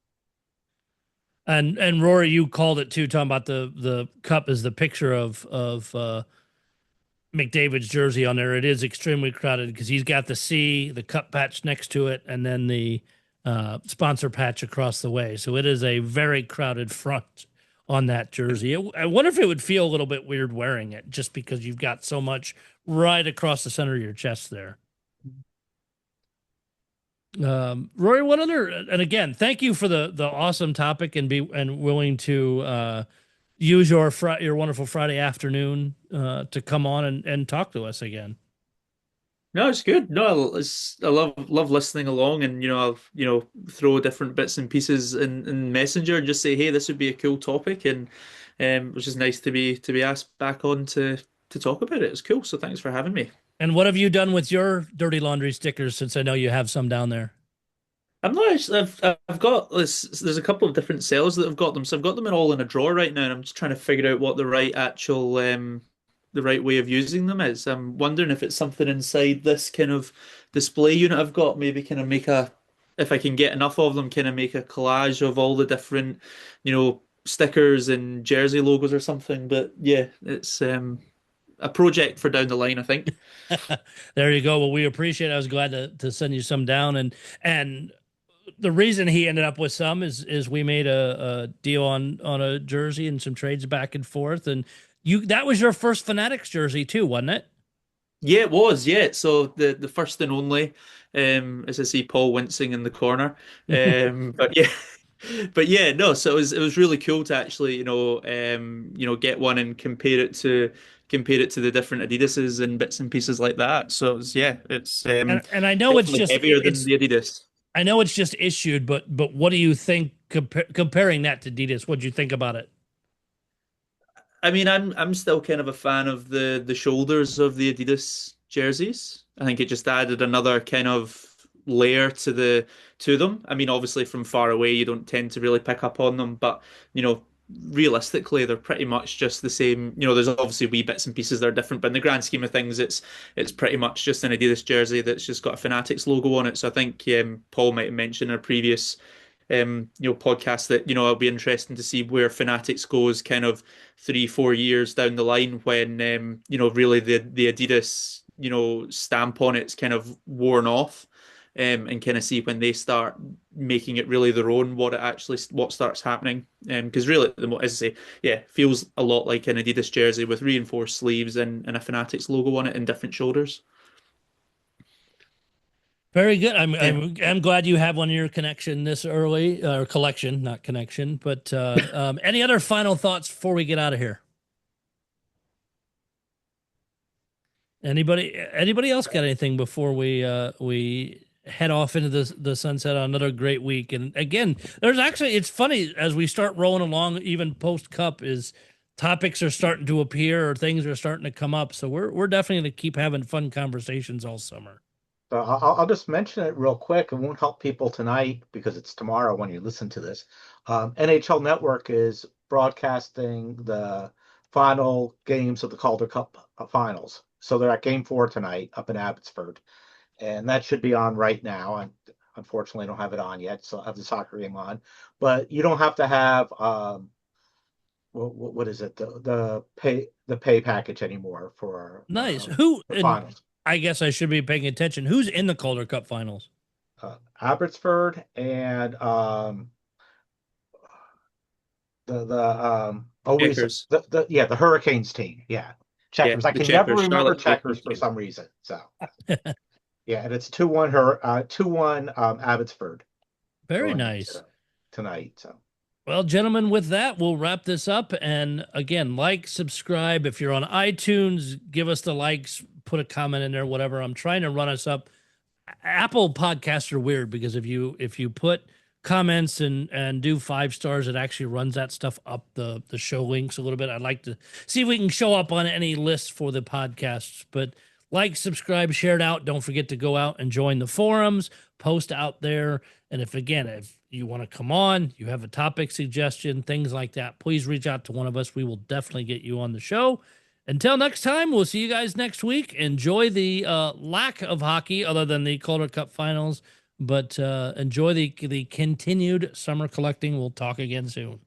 And Rory, you called it too, talking about the cup is the picture of McDavid's jersey on there. It is extremely crowded because he's got the C, the cup patch next to it, and then the sponsor patch across the way. So it is a very crowded front on that jersey. I wonder if it would feel a little bit weird wearing it just because you've got so much right across the center of your chest there. Rory, what other, and again, thank you for the awesome topic and willing to use your wonderful Friday afternoon to come on and talk to us again. No, it's good. No, I love listening along, and I'll throw different bits and pieces in Messenger and just say, hey, this would be a cool topic, and it was just nice to be asked back on to talk about it. It's cool. So thanks for having me. And what have you done with your dirty laundry stickers, since I know you have some down there? I'm not actually, I've got this, there's a couple of different sellers that have got them. So I've got them all in a drawer right now, and I'm just trying to figure out what the right way of using them is. I'm wondering if it's something inside this kind of display unit I've got, maybe kind of if I can get enough of them, kind of make a collage of all the different, stickers and jersey logos or something. But yeah, it's a project for down the line, I think. There you go. Well, we appreciate it. I was glad to send you some down, and the reason he ended up with some is we made a deal on a jersey and some trades back and forth, and that was your first Fanatics jersey too, wasn't it? Yeah, it was. Yeah, so the first and only, as I see Paul wincing in the corner, but yeah. But yeah, no. So it was really cool to actually get one and compare it to the different Adidases and bits and pieces like that. So it's and I know it's just heavier than the Adidas. I know it's just issued, but what do you think comparing that to Adidas? What do you think about it? I mean, I'm still kind of a fan of the shoulders of the Adidas jerseys. I think it just added another kind of layer to them. I mean, obviously from far away you don't tend to really pick up on them, but realistically they're pretty much just the same. There's obviously wee bits and pieces that are different, but in the grand scheme of things it's pretty much just an Adidas jersey that's just got a Fanatics logo on it. So I think Paul might have mentioned in a previous podcast that it'll be interesting to see where Fanatics goes kind of 3-4 years down the line when really the Adidas stamp on it's kind of worn off. And kind of see when they start making it really their own, what starts happening. Because really, as I say, feels a lot like an Adidas jersey with reinforced sleeves and a Fanatics logo on it and different shoulders. Very good. I'm glad you have one of your connection this early, or collection, not connection. But any other final thoughts before we get out of here? Anybody else got anything before we head off into the sunset on another great week? And again, there's actually, it's funny as we start rolling along, even post Cup, is topics are starting to appear or things are starting to come up. So we're definitely going to keep having fun conversations all summer. So I'll just mention it real quick. It won't help people tonight because it's tomorrow when you listen to this. NHL Network is broadcasting the final games of the Calder Cup finals. So they're at Game 4 tonight up in Abbotsford, and that should be on right now. And unfortunately, I don't have it on yet, so I have the soccer game on. But you don't have to have what is it, the pay package anymore for nice. Who the finals. I guess I should be paying attention. Who's in the Calder Cup finals? Abbotsford and always the Hurricanes team. Yeah. Checkers. Yeah, I can Checkers, never remember Charlotte Checkers for some reason. So yeah, and it's 2-1 Abbotsford. Very nice. Tonight. So well, gentlemen, with that, we'll wrap this up. And again, like, subscribe. If you're on iTunes, give us the likes, put a comment in there, whatever. I'm trying to run us up. Apple podcasts are weird because if you put comments and do 5 stars, it actually runs that stuff up the show links a little bit. I'd like to see if we can show up on any lists for the podcasts. But like, subscribe, share it out. Don't forget to go out and join the forums, post out there. And if you want to come on, you have a topic suggestion, things like that, please reach out to one of us. We will definitely get you on the show. Until next time, we'll see you guys next week. Enjoy the lack of hockey other than the Calder Cup finals, but enjoy the continued summer collecting. We'll talk again soon.